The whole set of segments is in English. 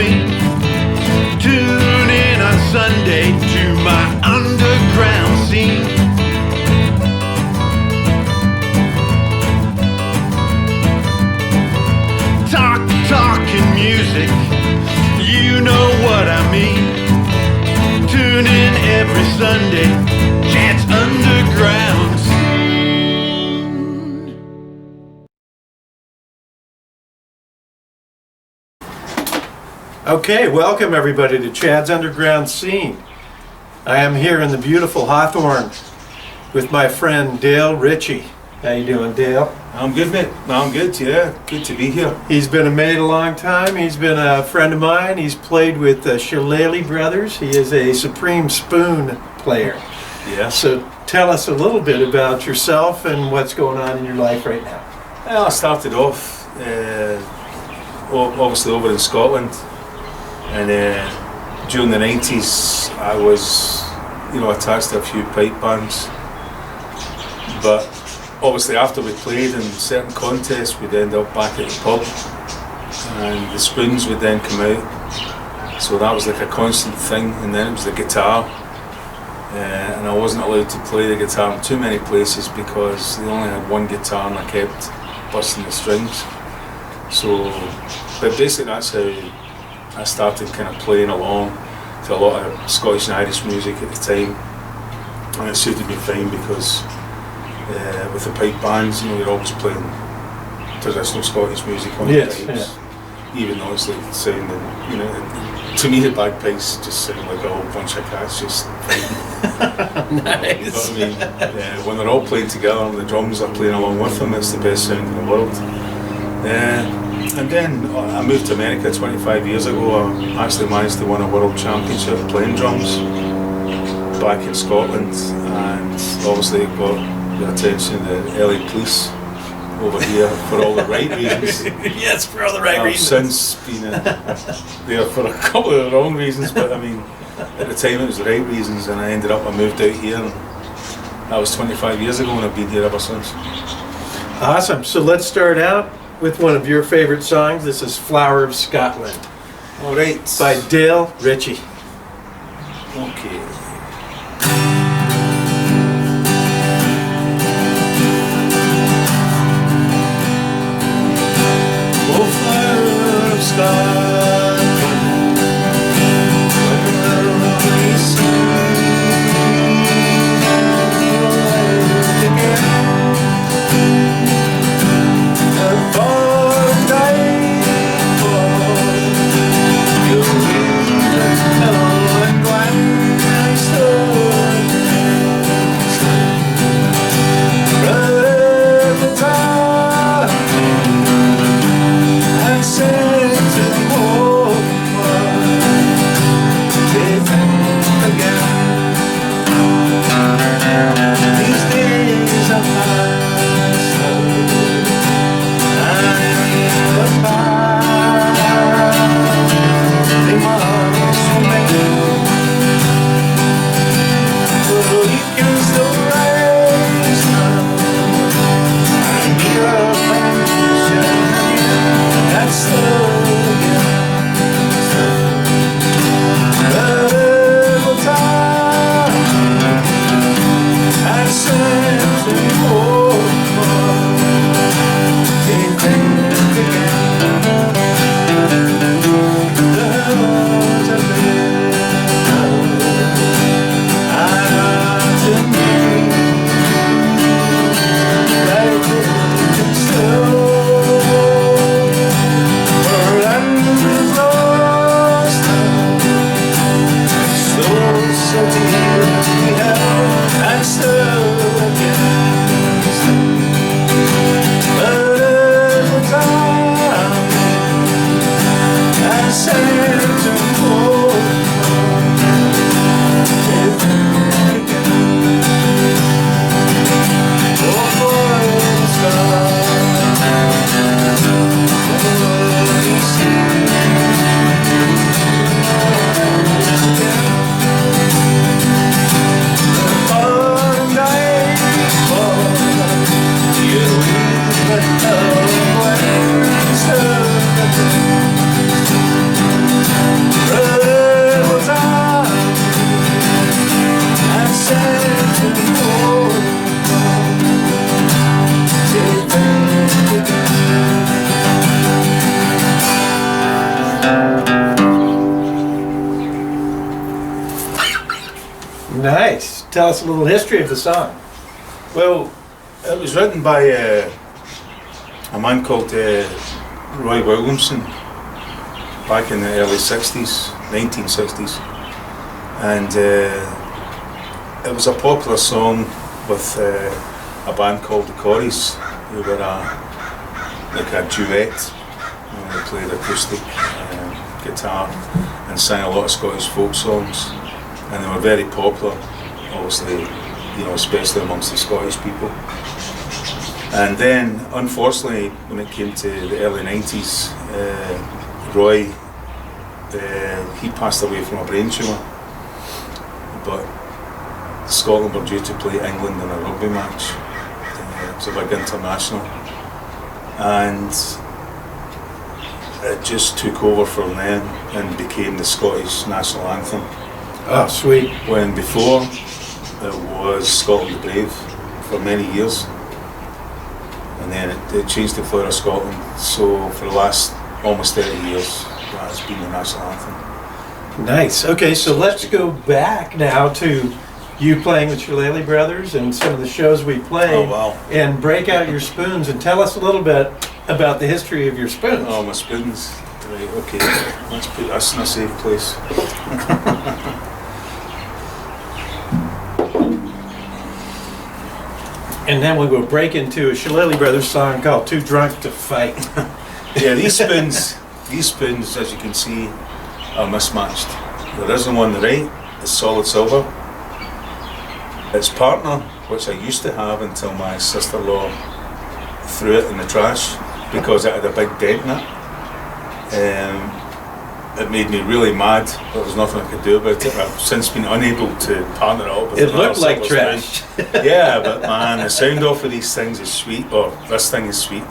swing. Tune in on Sunday to my underground scene. Talking music, you know what I mean. Tune in every Sunday, Chad's Underground Scene. Okay, welcome everybody to Chad's Underground Scene. I am here in the beautiful Hawthorne with my friend Dale Richie. How you doing, Dale? I'm good, mate. I'm good, yeah. Good to be here. He's been a mate a long time. He's been a friend of mine. He's played with the Shillelagh Brothers. He is a Supreme Spoon player. Yeah. So tell us a little bit about yourself and what's going on in your life right now. Well, I started off, obviously over in Scotland, and during the 90s I was, attached to a few pipe bands. But obviously after we played in certain contests, we'd end up back at the pub and the spoons would then come out. So that was like a constant thing, and then it was the guitar. And I wasn't allowed to play the guitar in too many places because they only had one guitar and I kept busting the strings. So, but basically that's how I started kind of playing along to a lot of Scottish and Irish music at the time. And it suited me fine because with the pipe bands, you're always playing traditional Scottish music on the pipes, even though it's like sounding, to me the bagpipes just sound like a whole bunch of cats just fighting. Nice. But I mean, when they're all playing together and the drums are playing along with them, it's the best sound in the world. And then I moved to America 25 years ago. I actually managed to win a world championship playing drums back in Scotland, and obviously it got the attention of the LA police over here for all the right reasons. Yes, for all the right reasons. I've since been there for a couple of the wrong reasons, but I mean, at the time it was the right reasons, and I moved out here, and that was 25 years ago, and I've been here ever since. Awesome. So let's start out with one of your favorite songs. This is Flower of Scotland. All right. By Dale Richie. Okay. Oh, flower of Scotland, when will we see the light again? And for nightfall, you'll leave the hill and when I stood right at the top and said to me, Nice. Tell us a little history of the song. Well, it was written by a man called Roy Williamson back in the early 60s, 1960s. And it was a popular song with a band called the Corries, who were like a duet. They played acoustic guitar and sang a lot of Scottish folk songs, and they were very popular, obviously, especially amongst the Scottish people. And then, unfortunately, when it came to the early 90s, Roy, he passed away from a brain tumour, but Scotland were due to play England in a rugby match. It was a big international, and it just took over from then and became the Scottish national anthem. Oh, sweet. When before it was Scotland the Brave for many years, and then it changed to Flower of Scotland. So for the last almost 30 years, that has been the national anthem. Nice. Okay, so let's go back now to you playing with Shillelagh Brothers and some of the shows we played. Oh, wow. And break out your spoons and tell us a little bit about the history of your spoons. Oh, my spoons. Right, okay. Let's put us in a safe place. And then we will break into a Shillelagh Brothers song called Too Drunk to Fight. Yeah, these spoons, as you can see, are mismatched. There isn't one on the right, it's solid silver. Its partner, which I used to have until my sister-in-law threw it in the trash because it had a big dent in it. It made me really mad. There was nothing I could do about it. I've since been unable to partner it up with It another looked like silver trash. spoon. Yeah, but man, the sound off of these things is sweet. Or this thing is sweet.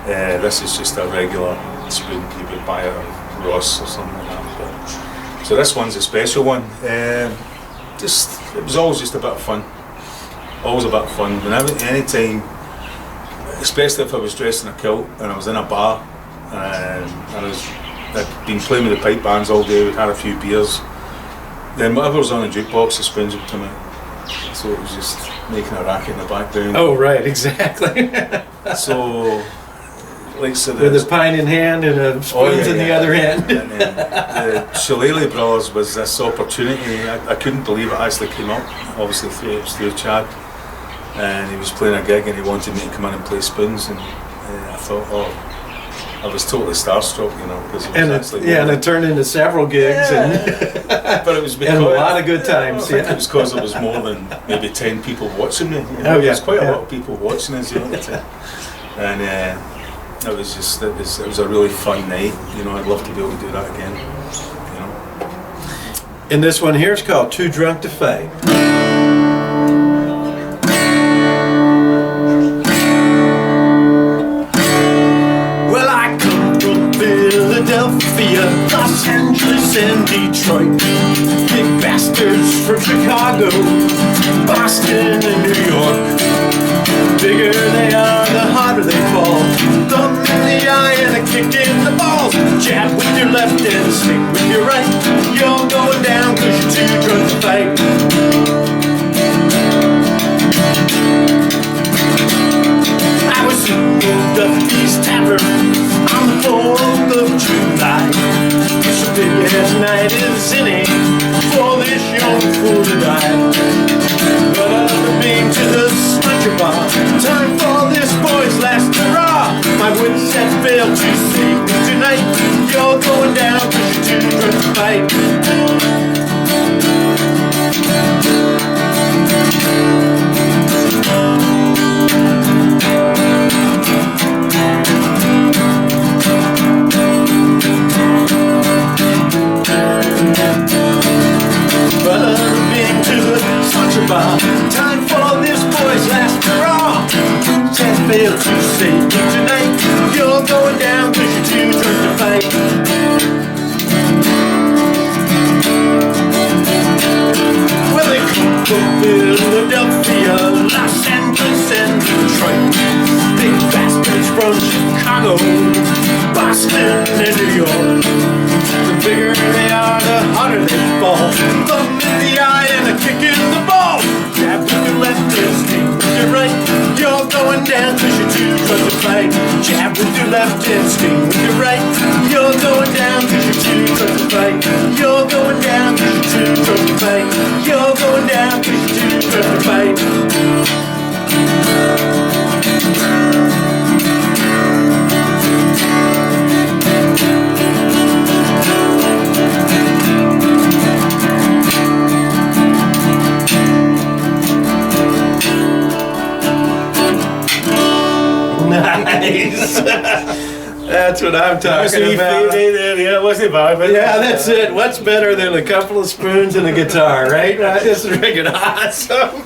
This is just a regular spoon you would buy at Ross or something like that. But, so this one's a special one. It was always just a bit of fun. Always a bit of fun. Whenever, anytime, especially if I was dressed in a kilt and I was in a bar and I'd been playing with the pipe bands all day, we'd had a few beers, then whatever was on the jukebox, the spoons would come out. So it was just making a racket in the background. Oh, right, exactly. So, like so With a pint in hand and a spoons in the other hand. And then the Shillelagh Brothers was this opportunity. I couldn't believe it actually came up. Obviously through Chad, and he was playing a gig and he wanted me to come in and play spoons, and I thought, I was totally starstruck, because it was and it turned into several gigs but it was because, and a lot of good times. I think it was because there was more than maybe 10 people watching me. There was quite a lot of people watching us, and it was a really fun night. I'd love to be able to do that again. And this one here is called Too Drunk to Fight. Well, I come from Philadelphia, Los Angeles, and Detroit. Big bastards from Chicago, Boston, and New York. Bigger they are, the harder they fall. Thumb in the eye and a kick in the balls. Jab with your left and swing with your right. You're going down 'cause you're too drunk to fight. I was in Duffy's Tavern on the 4th of July. It's a big ass night is in it for this young fool to die. But I've been to the Smasher Bar. Time for this boy's last hurrah. My wits have failed to save me tonight. You're going down 'cause you're too drunk to fight. But I've been to the Smasher Bar. Time for this boy's last hurrah. Chance failed to save me tonight. You're going down 'cause you're too drunk to fight. Well, they come from Philadelphia, Los Angeles, and Detroit. Big bastards from Chicago, Boston, and New York. The bigger they are, the harder they fall. Thumb in the eye and a kick in Nice. That's what I'm talking about. Yeah, it wasn't bad. But Yeah, that's it. What's better than a couple of spoons and a guitar, right? This is freaking awesome.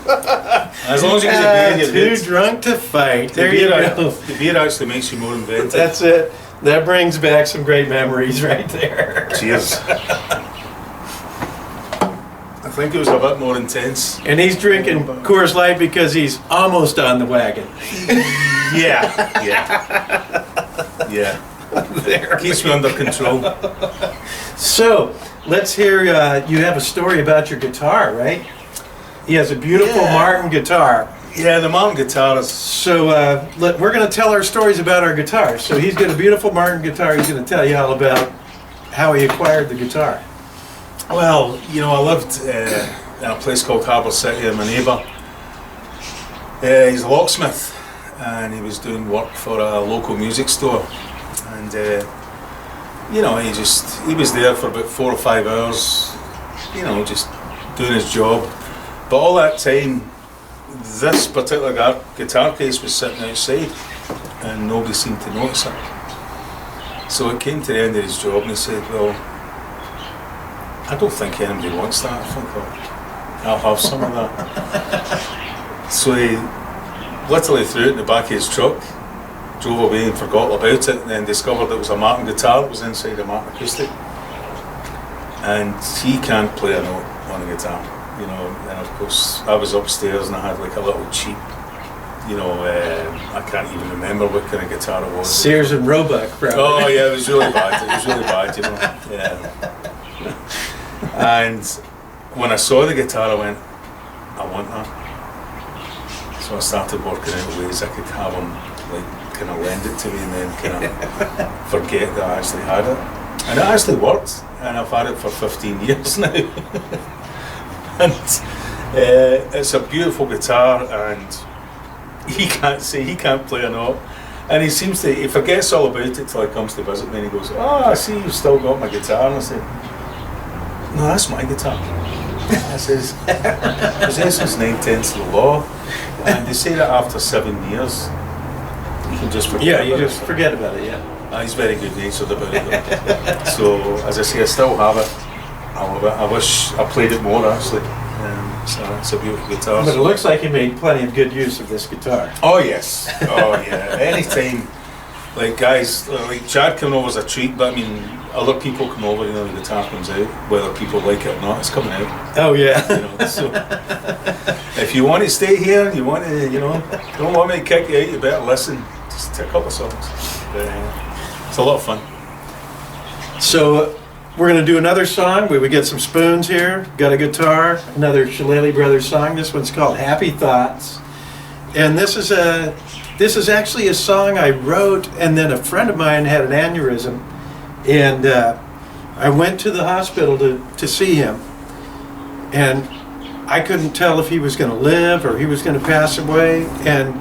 As long as you get a beer, you're Too good. drunk to fight. The There you beer, go. the beer actually makes you more inventive. That's it. That brings back some great memories right there. Cheers. I think it was a bit more intense. And he's drinking Coors Light because he's almost on the wagon. Yeah, yeah. There. Keeps me under control. So, let's hear, you have a story about your guitar, right? He has a beautiful Yeah. Martin guitar. Yeah, the Martin guitar is. So, we're going to tell our stories about our guitars. So, he's got a beautiful Martin guitar. He's going to tell you all about how he acquired the guitar. Well, you know, I lived in a place called Harbour City, and my neighbour, he's a locksmith, and he was doing work for a local music store. And, you know, he was there for about 4 or 5 hours, you know, just doing his job. But all that time, this particular guitar case was sitting outside, and nobody seemed to notice it. So it came to the end of his job, and he said, well, I don't think anybody wants that. I think I'll have some of that. So he literally threw it in the back of his truck, drove away and forgot about it, and then discovered it was a Martin guitar that was inside a Martin acoustic. And he can't play a note on a guitar, you know. And of course, I was upstairs and I had like a little cheap, you know, I can't even remember what kind of guitar it was. Sears and Roebuck, probably. Oh yeah, it was really bad. It was really bad, you know. Yeah. And when I saw the guitar, I went, I want that. So I started working out ways I could have him, like, kind of lend it to me and then kind of forget that I actually had it. And it actually worked, and I've had it for 15 years now. And it's a beautiful guitar, and he can't play a note. And he forgets all about it till he comes to visit me, and he goes, oh, I see you've still got my guitar. And I said, no, that's my guitar. I says, possession's 9/10 of the law, and they say that after 7 years, you can just forget. Yeah, you about just it. forget about it, yeah. He's very good natured about it though. So, as I say, I still have it. I love it. I wish I played it more actually. So it's a beautiful guitar. But it looks like you made plenty of good use of this guitar. Oh yes. Oh yeah. Anytime, like guys, like Chad coming over is a treat, but I mean, other people come over, you know, the guitar comes out, whether people like it or not, it's coming out. Oh yeah. You know, so if you want to stay here, you want to, you know, don't want me to kick you out, you better listen. Just take a couple of songs. It's a lot of fun. So we're going to do another song. We get some spoons here, got a guitar, another Shillelagh Brothers song. This one's called Happy Thoughts. And this is actually a song I wrote, and then a friend of mine had an aneurysm, and I went to the hospital to see him, and I couldn't tell if he was going to live or he was going to pass away, and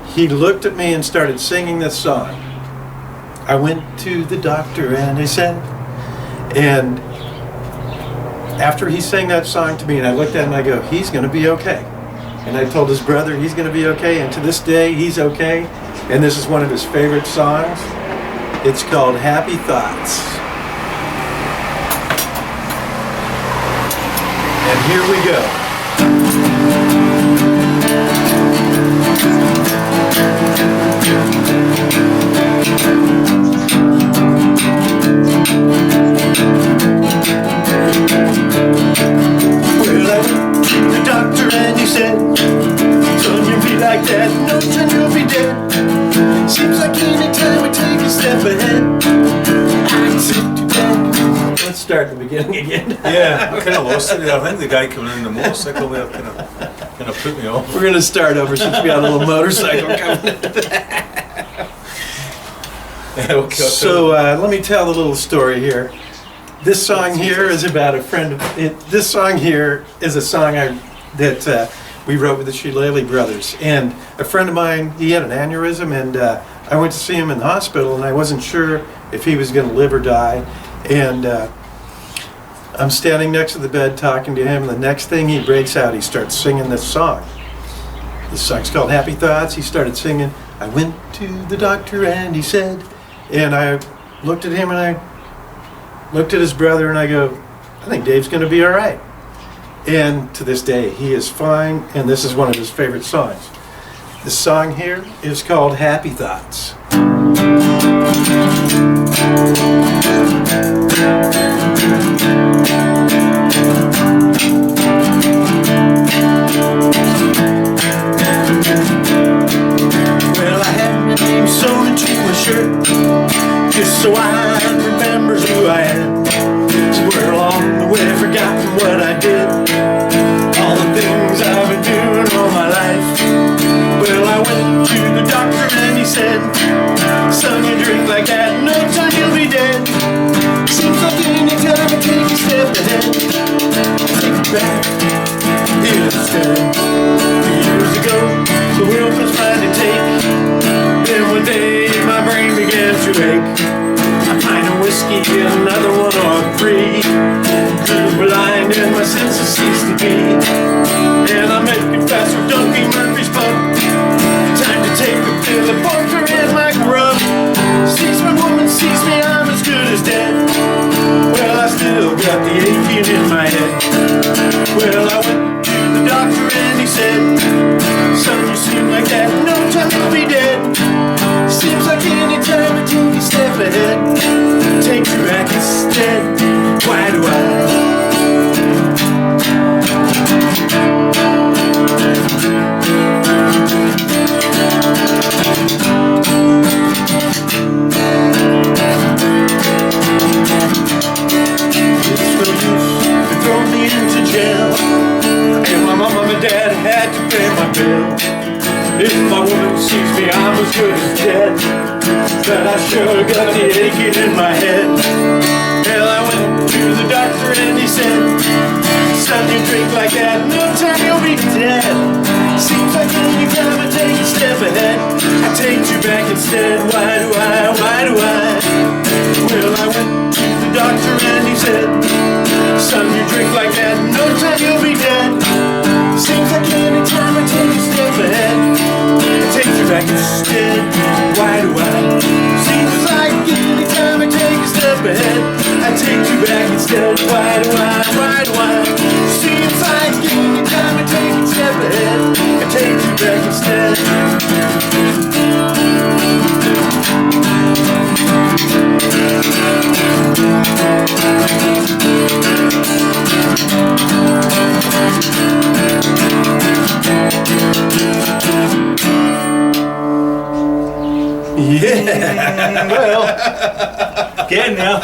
he looked at me and started singing this song. I went to the doctor and he said, and after he sang that song to me and I looked at him and I go, he's going to be okay. And I told his brother he's going to be okay, and to this day he's okay. And this is one of his favorite songs. It's called Happy Thoughts. And here we go. Well, I went to the doctor and he said, son, you'll be like that, no time you'll be dead. Seems like any time we take a step ahead, I took to bed. Let's start at the beginning again. Yeah, I kind of lost it there. I think the guy coming in the motorcycle there kind of put me off. We're going to start over since we got a little motorcycle coming in. Okay, So let me tell a little story here. This song here is about a friend of it. This song here is a song that we wrote with the Shillelagh Brothers. And a friend of mine, he had an aneurysm, and I went to see him in the hospital, and I wasn't sure if he was going to live or die. And I'm standing next to the bed talking to him, and the next thing he breaks out, he starts singing this song. This song's called Happy Thoughts. He started singing, I went to the doctor and he said, and I looked at him and I looked at his brother and I go, I think Dave's going to be all right. And to this day, he is fine, and this is one of his favorite songs. The song here is called Happy Thoughts. Well, I had my name sewn into my shirt, just so I remember who I am. Somewhere along the way, I've forgotten what I did, all the things I've been doing all my life. Well, I went to the doctor and he said, son, you drink like that, no time you'll be dead. Seems like any time I take a step ahead, take it back instead. 2 years ago, the world was mine to take. Then one day my brain began to ache. A pint of whiskey, another one or three. Grew blind and my senses ceased to be. And I met Professor Duncan Murphy's pub. Time to take a pill of Parker and my grub. Sees my woman, sees me, I'm as good as dead. Well, I still got the aching in my head. Well, I went to the doctor and he said, son, you seem like that, no time you'll be dead. Seems like any time I take a step ahead, take you back instead. Why do I? It's no use to throw me into jail, and my mom and my dad had to pay my bill. If my woman sees me, I'm as good as dead. But I sure got the aching in my head. Well, I went to the doctor and he said, son, you drink like that, no time you'll be dead. Seems like any time I take a step ahead, I take you back instead. Why do I, why do I? Well, I went to the doctor and he said, son, you drink like that, no time you'll be dead. Seems like any time I take a step ahead, I take you back instead. Why do I? Seems like any time I take a step ahead, I take you back instead. Why do I? Why do I? Seems like any time I take a step ahead, I take you back instead. Yeah, well, Getting there.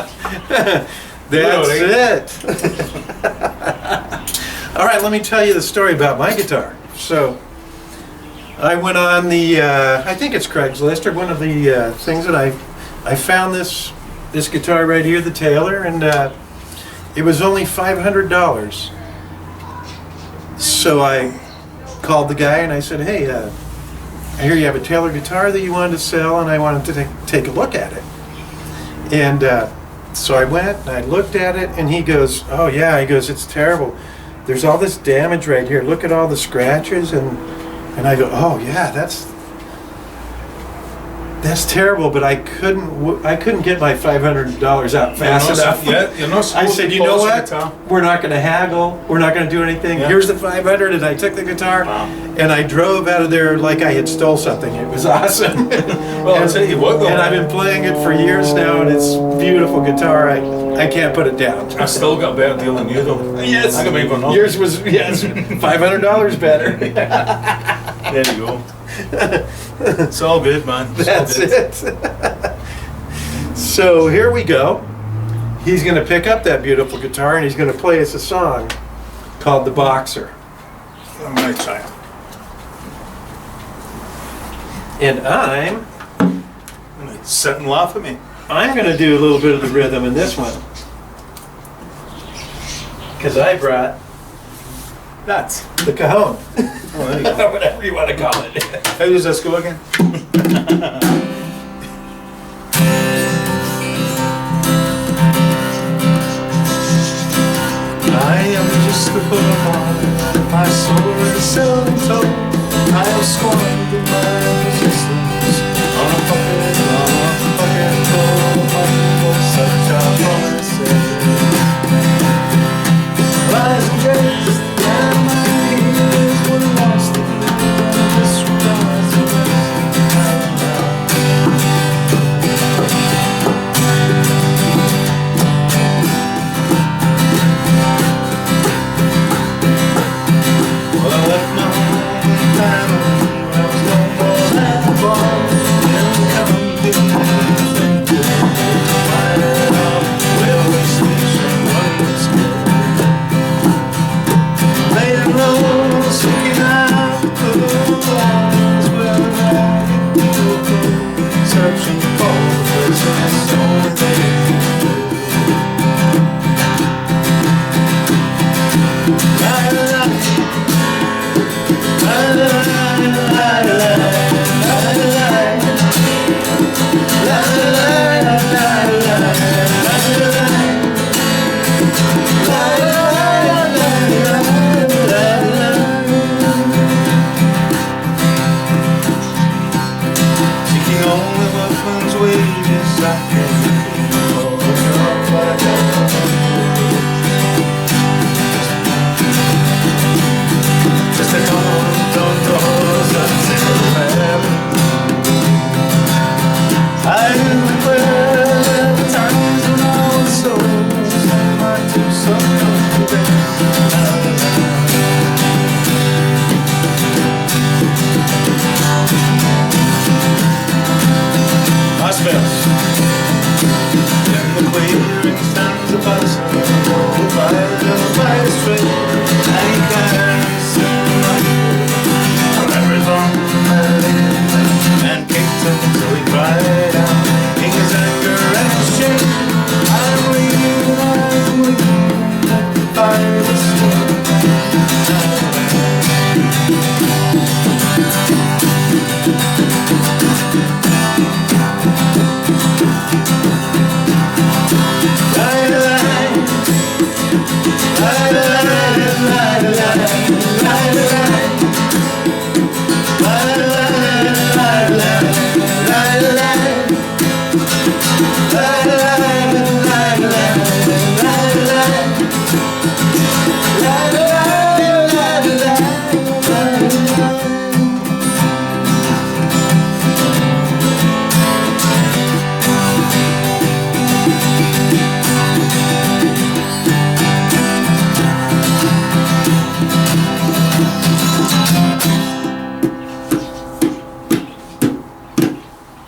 that's it. All right, let me tell you the story about my guitar. So, I went on the, I think it's Craigslist or one of the things that I found this guitar right here, the Taylor, and it was only $500. So I called the guy and I said, hey, I hear you have a Taylor guitar that you wanted to sell, and I wanted to take a look at it. And so I went and I looked at it, and he goes, oh yeah, he goes, it's terrible. There's all this damage right here. Look at all the scratches. And I go, oh yeah, that's terrible, but I couldn't get my $500 out fast enough. Yeah, you're not supposed I said, to you know polish a what? guitar. We're not going to haggle. We're not going to do anything. Yeah. Here's the 500, and I took the guitar, Wow. and I drove out of there like I had stole something. It was awesome. Well, I'll tell you what, though. And I've been playing it for years now, and it's a beautiful guitar. I can't put it down. I still got a better deal than you, though. Yes. I can make one up. Yours was, yes, $500 better. There you go. It's all good, man. It's That's all good. it. So here we go. He's going to pick up that beautiful guitar and he's going to play us a song called The Boxer. I'm going to try it. And I'm I'm going to sit and laugh at me. going to do a little bit of the rhythm in this one. Because I brought That's. the cajon. Oh, there you go. Whatever you want to call it. How does this go again? I am just a butterfly, my soul is selling told. I have scorned my resistance,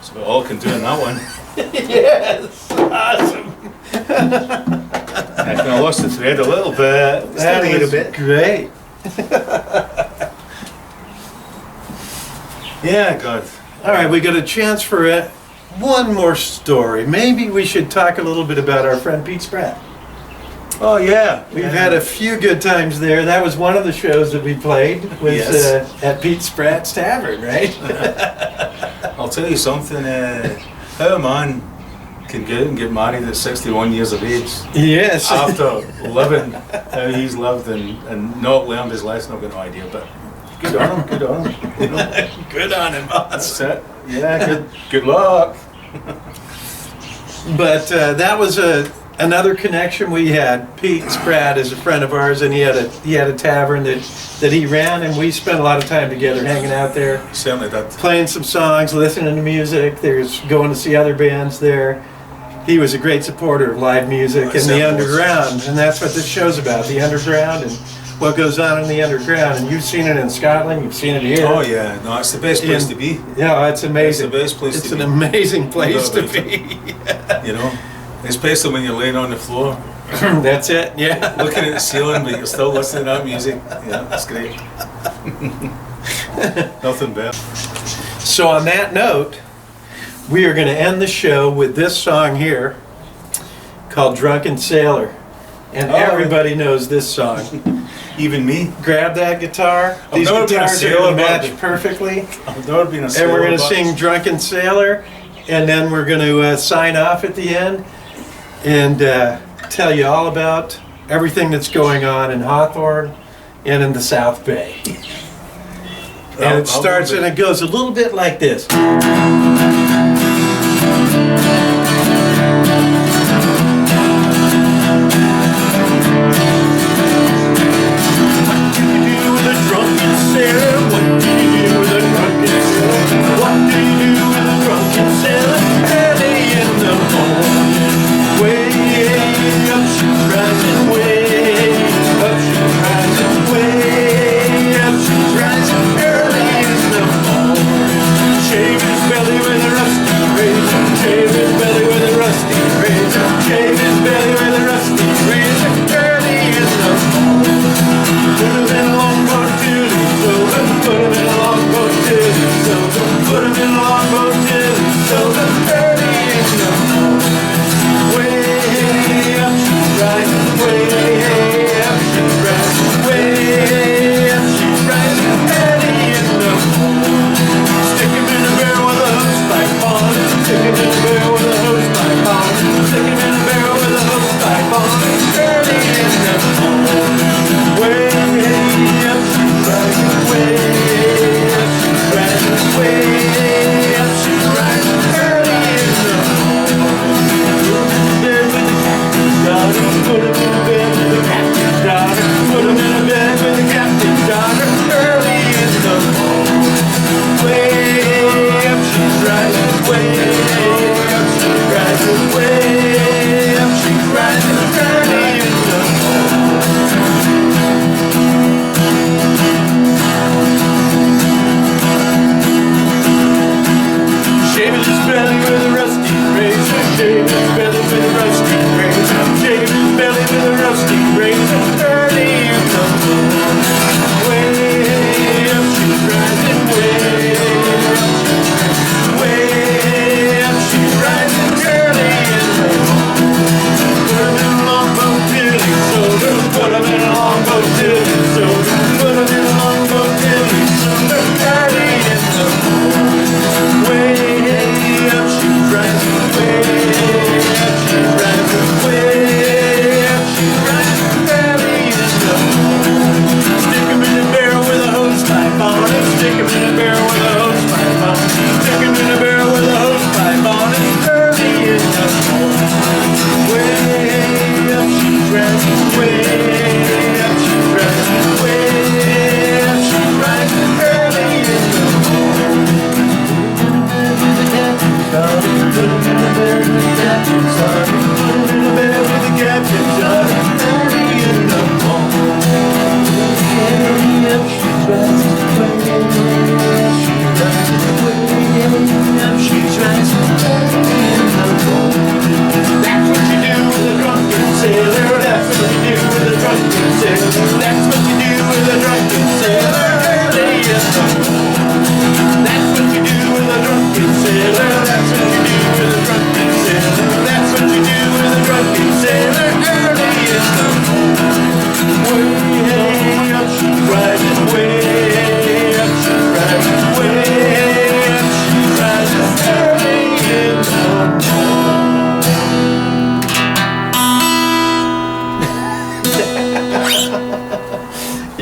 So we all can do in that one. Yes, awesome. I kind of lost the thread a little bit. That Still a was bit. great. Yeah, God. All right, we got a chance for it. One more story. Maybe we should talk a little bit about our friend Pete Spratt. Oh yeah. We've had a few good times there. That was one of the shows that we played, was Yes. at Pete Spratt's Tavern, right? I'll tell you something. How a man can go out and get married at 61 years of age Yes. after living how he's lived and not learned his lesson, I've got no idea. But good on him. Good on him. You know, Good on him, boss. that's it. Yeah. Good luck. But that was another connection we had. Pete Spratt is a friend of ours, and he had a tavern that he ran, and we spent a lot of time together hanging out there, Certainly did. playing some songs, listening to music. There's going to see other bands there. He was a great supporter of live music and the Certainly was. underground, and that's what this show's about, the underground and what goes on in the underground. And you've seen it in Scotland, you've seen it here. Oh yeah. No, it's the best place to be. Yeah, it's amazing. It's the best place It's to an be. amazing place to No, be. You know, especially when you're laying on the floor, That's it, yeah. looking at the ceiling, but you're still listening to that music. Yeah, that's great. Nothing better. So on that note, we are going to end the show with this song here called Drunken Sailor. And Oh. everybody knows this song. Even me. Grab that guitar. I've These never been a guitars are sailor, going to but- match perfectly. I've never been a And sailor, we're going to but- sing Drunken Sailor. And then we're going to sign off at the end and tell you all about everything that's going on in Hawthorne and in the South Bay. And I'll it starts move and it goes a little bit like this. Shave his belly with a rusty razor. Shave his belly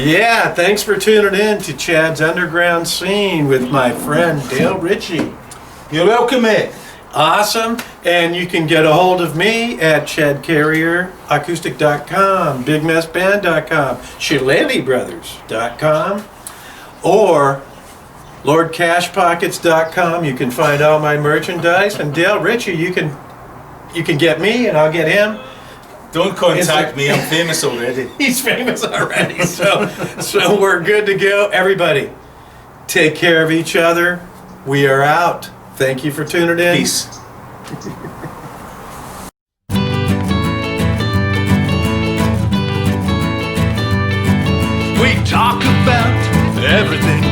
Yeah, thanks for tuning in to Chad's Underground Scene with my friend Dale Richie. You're welcome, mate. Awesome. And you can get a hold of me at Chad-Carrier-Acoustic.com, BigMessBand.com, ShillelaghBrothers.com, or LordCashPockets.com. You can find all my merchandise. And Dale Richie, you can get me and I'll get him. Don't contact me, I'm famous already. He's famous already, so we're good to go. Everybody, take care of each other. We are out. Thank you for tuning in. Peace. We talk about everything